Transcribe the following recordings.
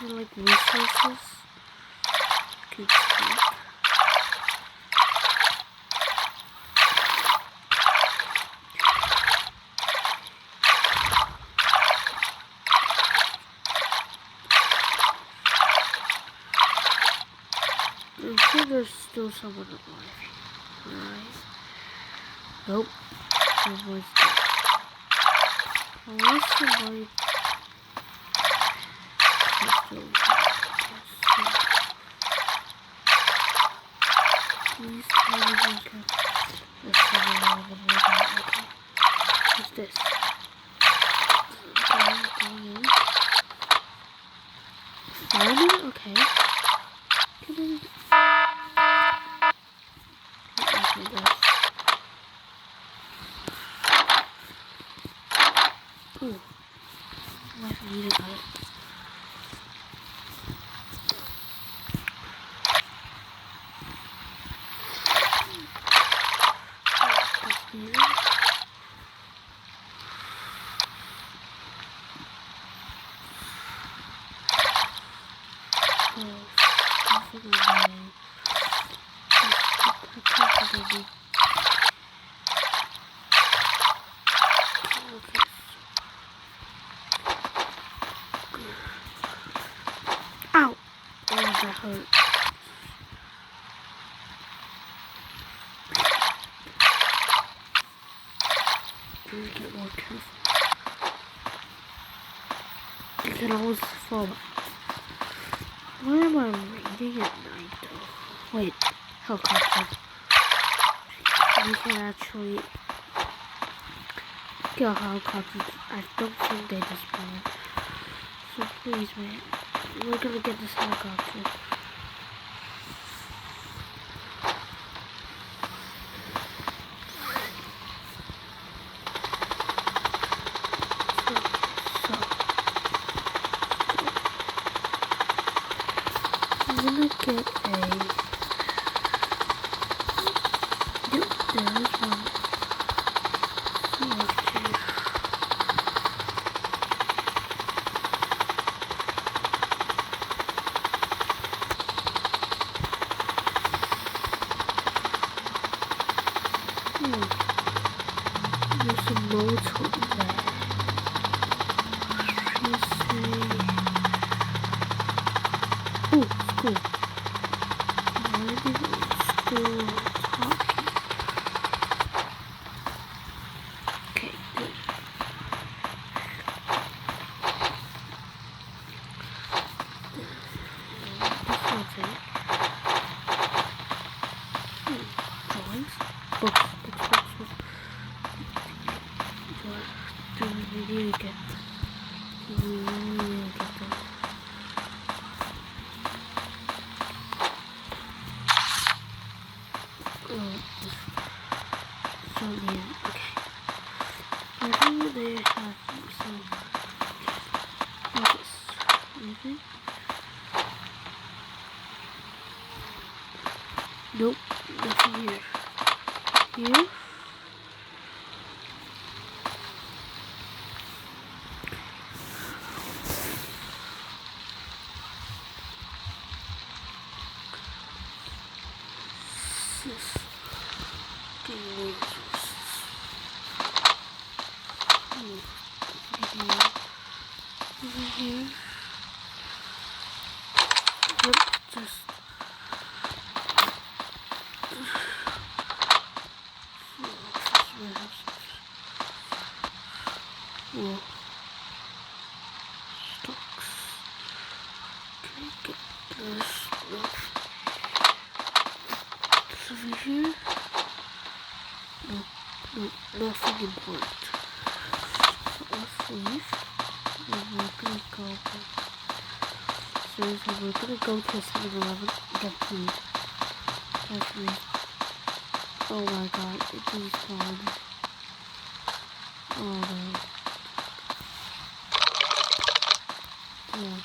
like resources. Good check. I'm sure there's still someone alive. Right? Nope. Everyone's dead. Unless somebody... Please tell me there's someone alive. Okay. What's this? Okay, going in. Diamond? Okay. Come in. Okay, that's... Ooh. I need it out. Ow! Oh, that hurt. Please get more careful. You can always fall. Why am I reading at night though? Wait, helicopter. We can actually kill helicopters. I don't think they just spawn. So please, man, we're gonna get this helicopter. I'm gonna get a... Yep, there is one. There's some boats over there. Let's see. Oh, school. Why did school talking? Okay, good. This one's it. Drawings. Books. Do we really get them? Oh, so yeah, okay. I think they have some office. Nope, nothing here. Here? Over here. Yep, just whoa. Stocks. Can I get this? It's over here. No, nothing important. So let's leave. And we're gonna go. Seriously, we're gonna go to 7-Eleven and get food. That's me. Oh my god, it despawned. Oh no. Yeah.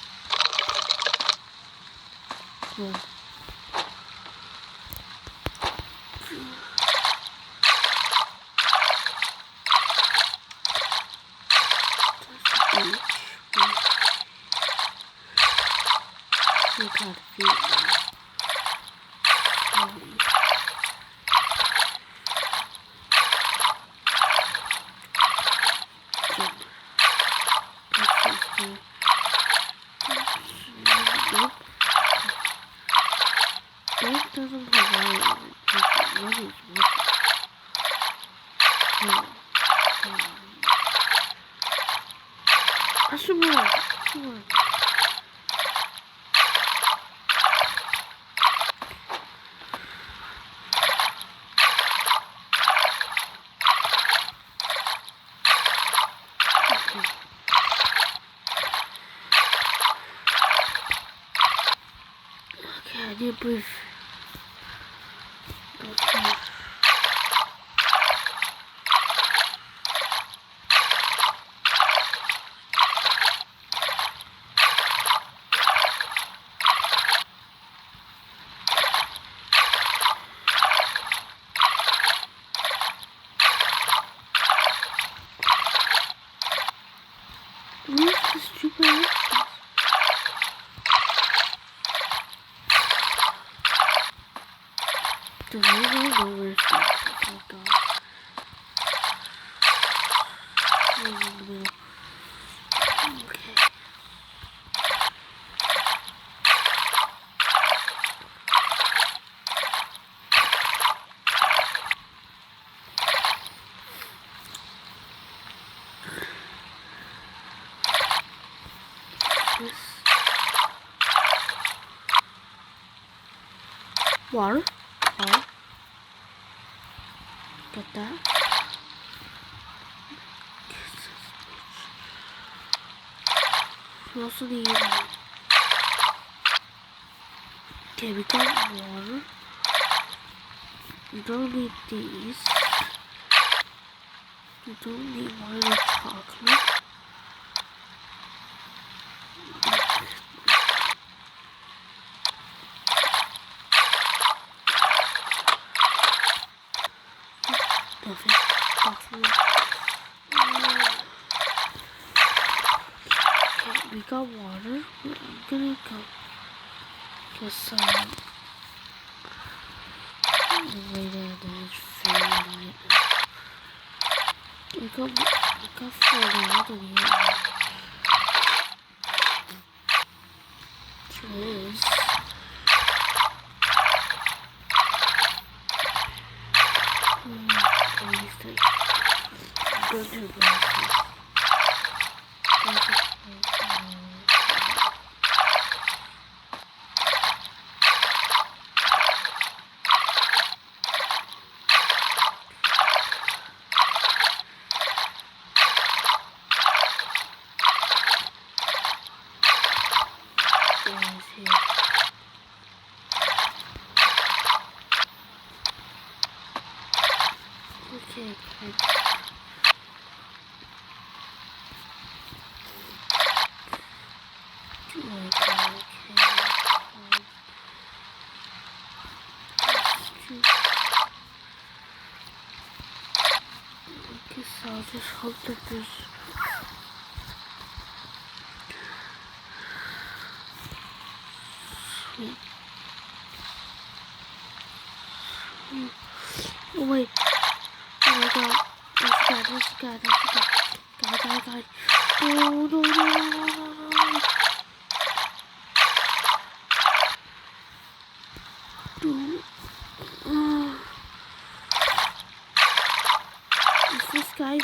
Yeah. can't feel it. Nope. Bank doesn't provide what is I should move. Okay, I did breathe. Okay. Where's the stupid actions? Does anyone know where's the oh god. Oh, in the middle. Okay. This water. Oh. Got that. We also need okay, we got water. We don't need these. We don't need water or chocolate. Nothing. Okay, we got water. I'm gonna go get some. Wait, there's food right now. We got food out of here. Cheers. Go to the bathroom. Okay, so I'll just hope that there's sweet. Oh wait. Oh my god. This guy. Guy. No. Is this guy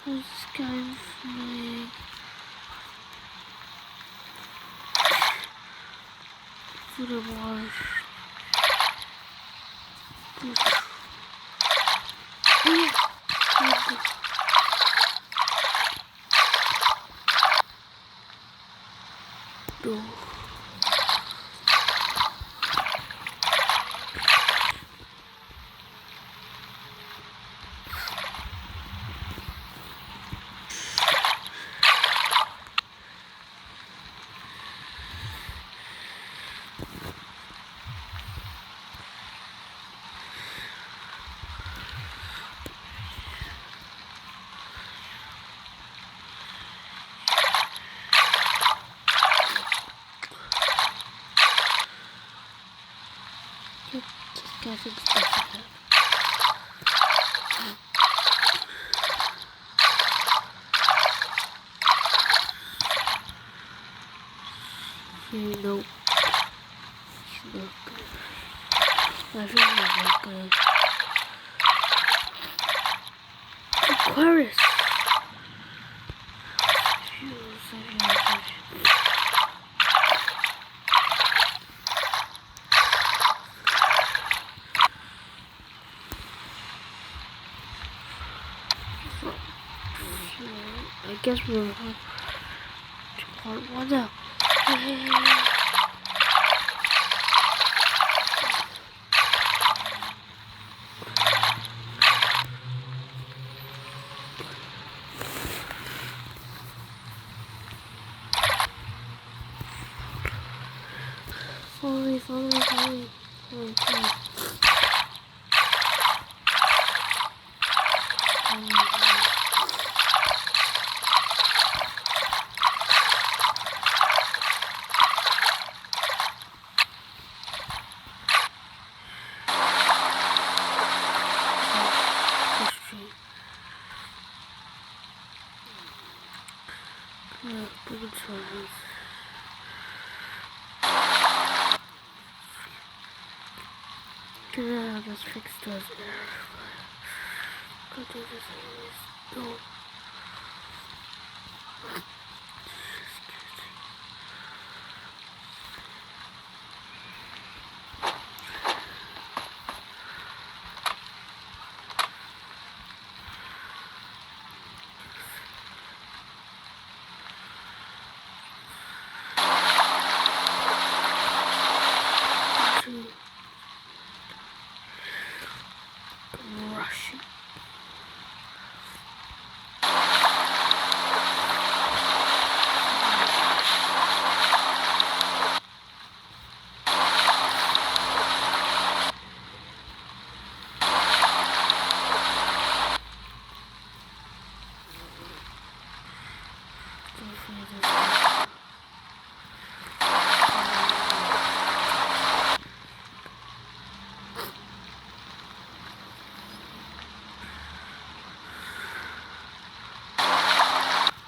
how's this guy like food and water? Oh yeah. No. can't fix stuff like that. Nope. He's not good. I think he's not good. Aquarius! I guess we're on to part 1 now. Follow me. Let's fix those errors. Go do this anyways. No. Rushing.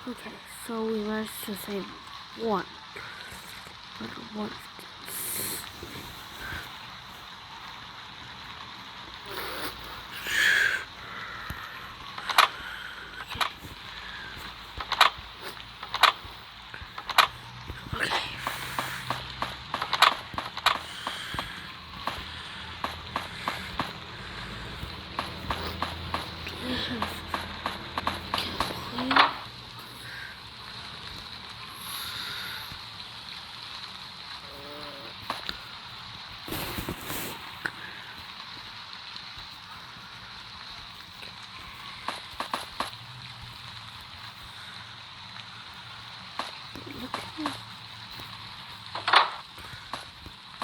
Okay, so we managed to save 1. But what?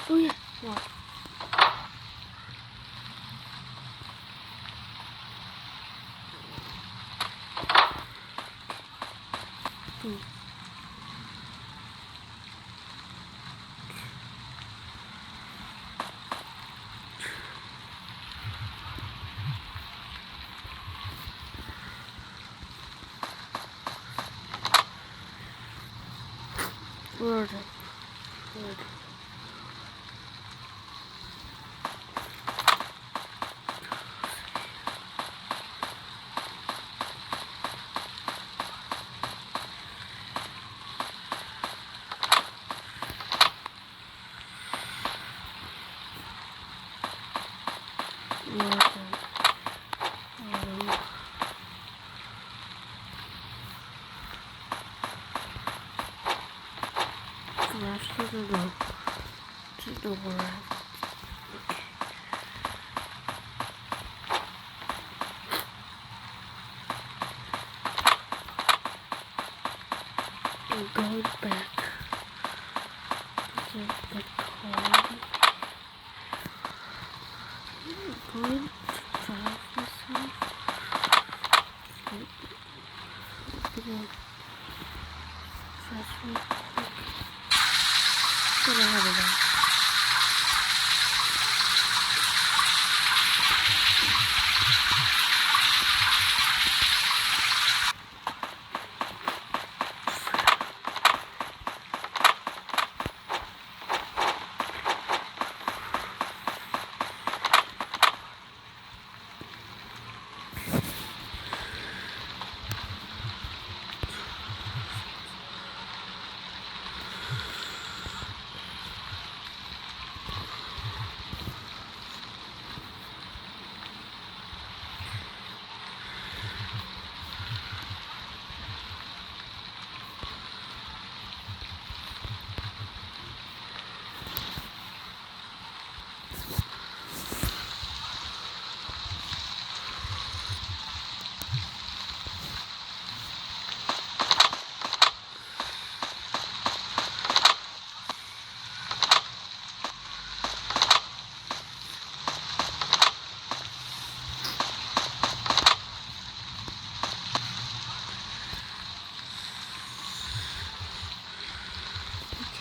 Oh yeah, what? Word. No more. I'm going back to the car. I'm going to drive myself. I'm gonna press real quick. Gonna have it out.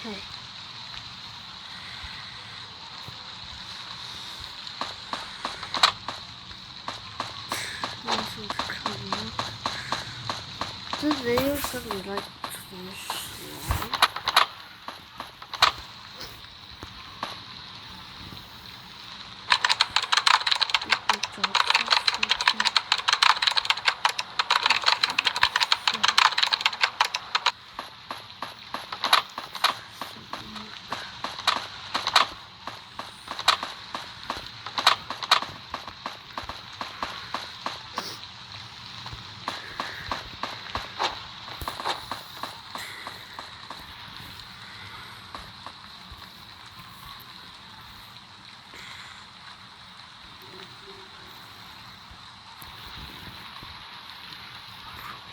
Okay. This is coming up. This video is gonna be like 2 minutes long.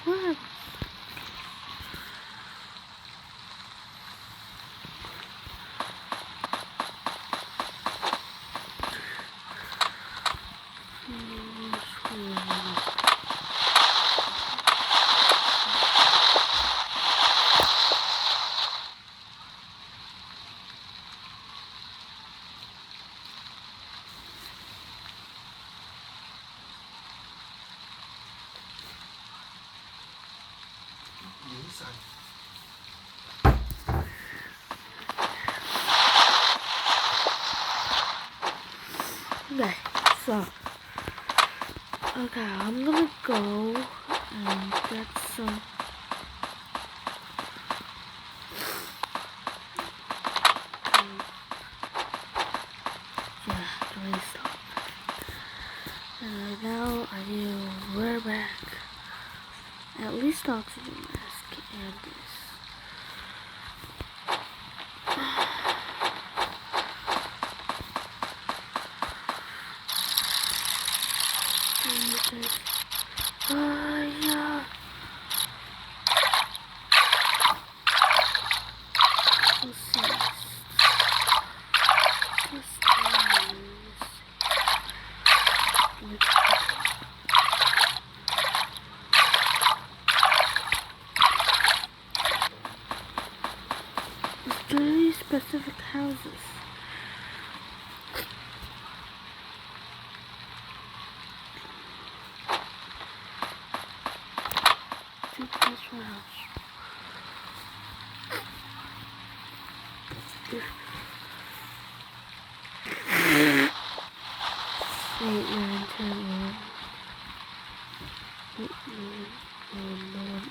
What? Okay, so I'm gonna go and get some really stop. And now I need to wear back at least the oxygen mask and this. Yeah. Let's see this. It's 3 specific houses. This one house. 8, 9, 10, 11.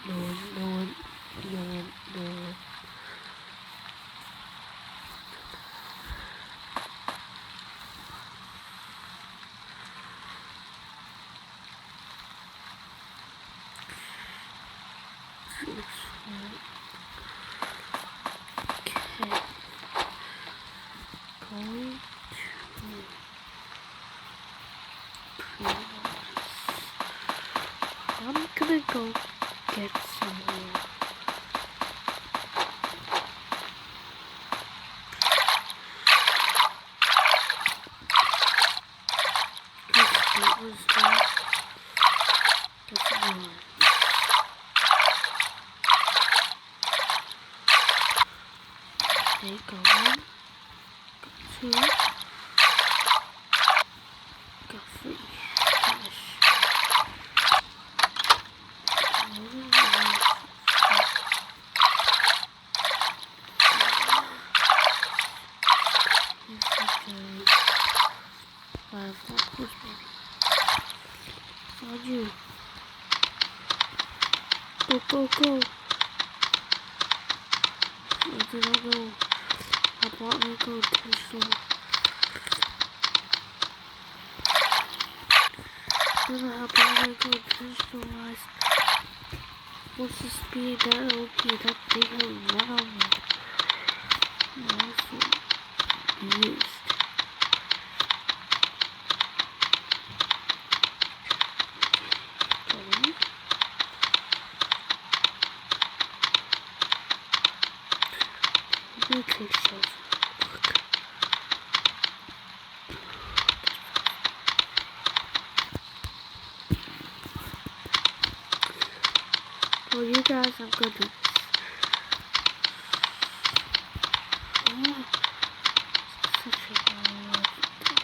No one. Okay. Going to I'm gonna go get some more. It was there. That's one. Okay, go 1, go 2, go 3. Finish. On you. Go. Where did I go? I bought my go too slow. I bought my go too slow. What's the speed that OP that they will run on me? Also used. Okay, so for you guys, I'm gonna do this. Such a lot of things.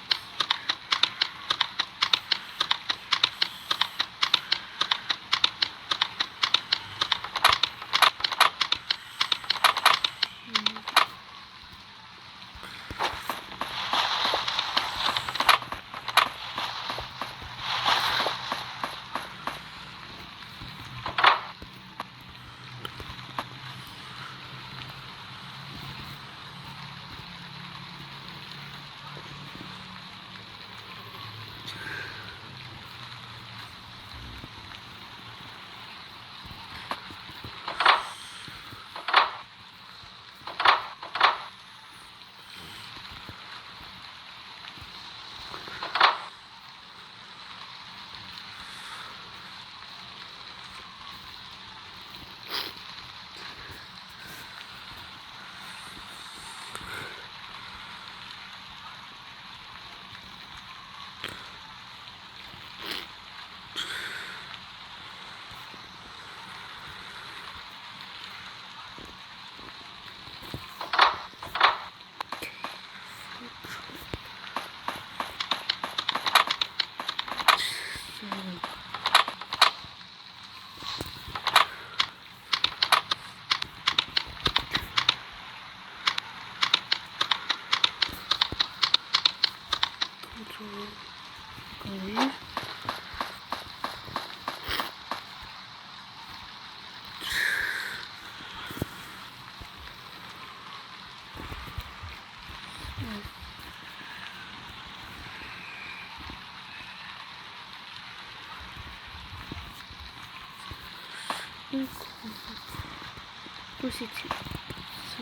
Push it to. So,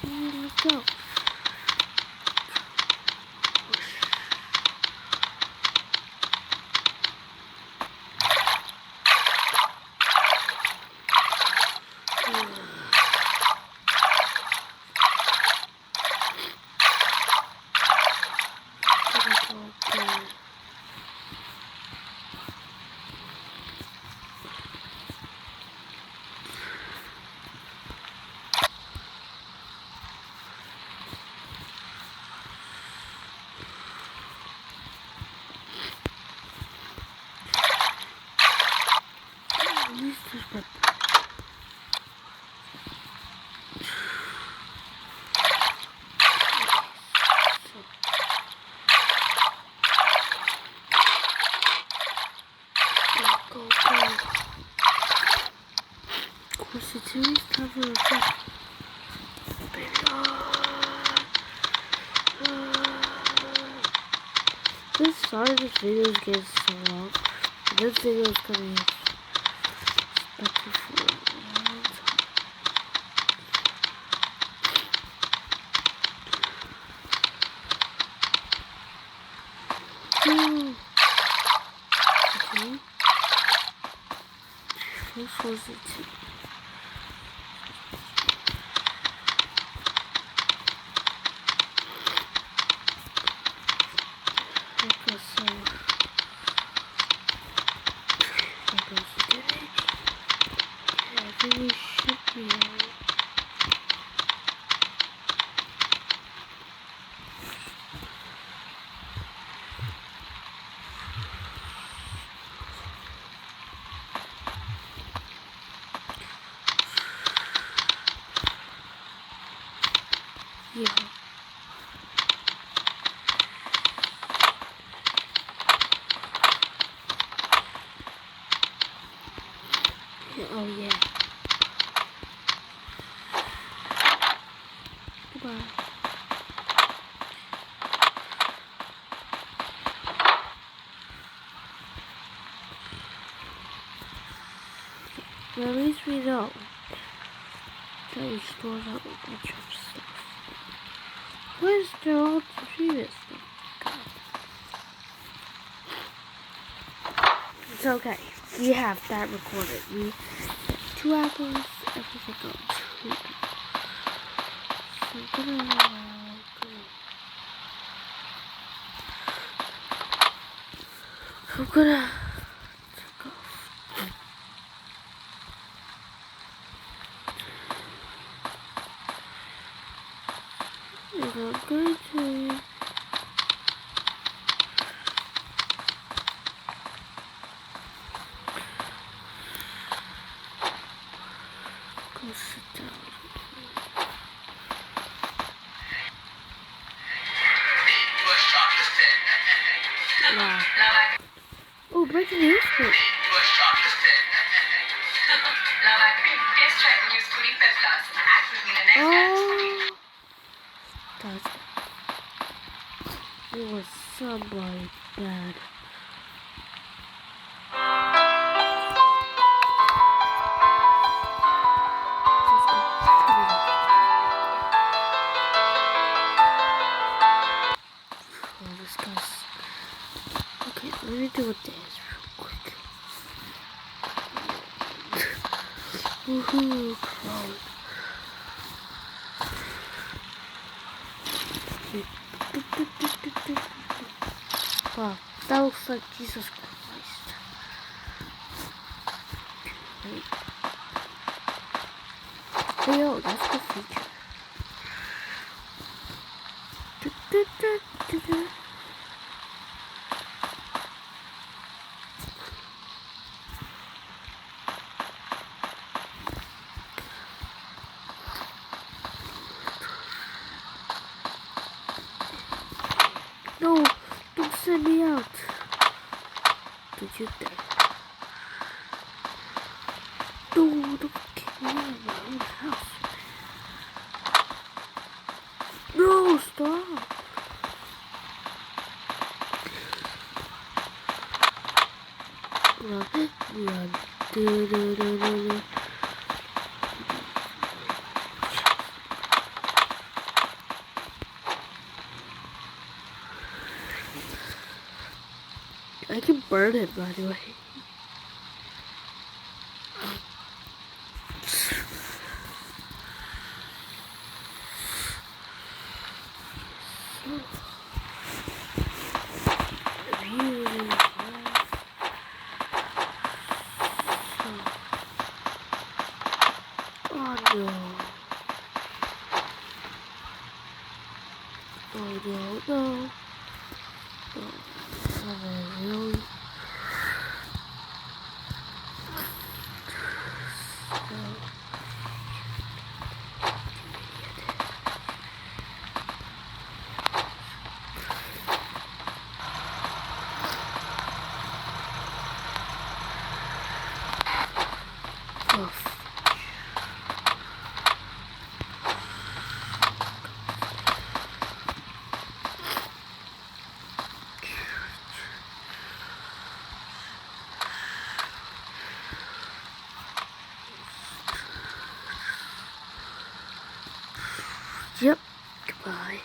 let's go. Series cover This sorry this video is getting so long. This video is gonna be expected for a long time. Okay. Which was it? Yeah. Oh yeah. Goodbye. Well, at least we know that we stored out a bunch of stuff. Where's there all the previous stuff? It's okay. We have that recorded. We 2 apples, everything else. 2 apples. So I'm gonna take off. I'm going to. Go sit down. Wow. Oh, breaking news! Oh, that's it was somebody bad. Oh, this guy's okay. Let me do a dance real quick. Woohoo! Crow. Wow, that looks like Jesus Christ. Wait. Hey, yo, that's the feature. No, don't send me out. Did you dare? No, don't kick me out of my own house. No, stop. Run, run. Do, do, do, do, do. I can burn it, by the way. Oh no. Oh no, no. Oh, really? Oh, yep. Goodbye.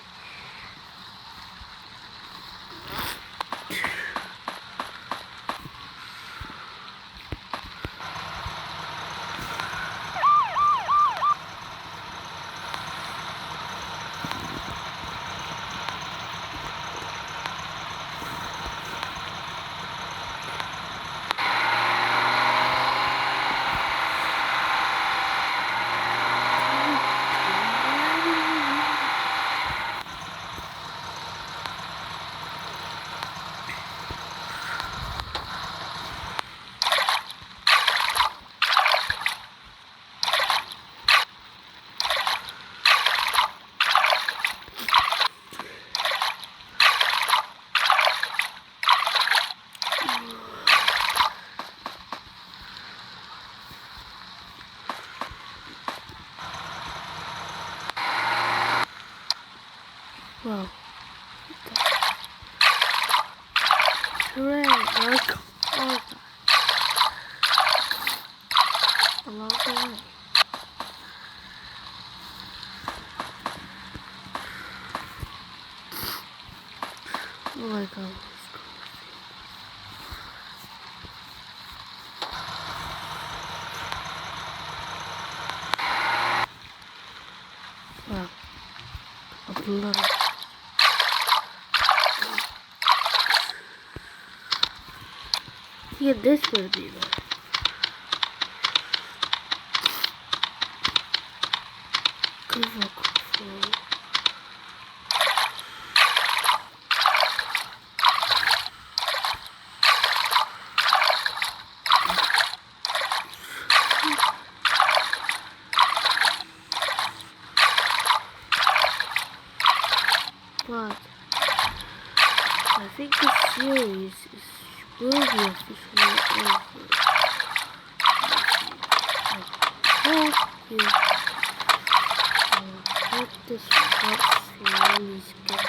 Whoa. Hooray, Mark. Oh, along the way. Oh my god. Wow. A blood. Yeah, this will be there. Good luck, but I think the series will be officially over. I hope this series gets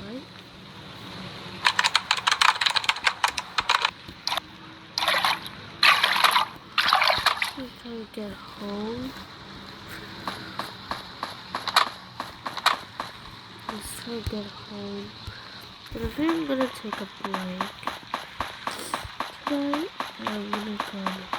right. I'm trying to get home. Let's try to get home. But I think I'm gonna take a break tonight. I'm gonna go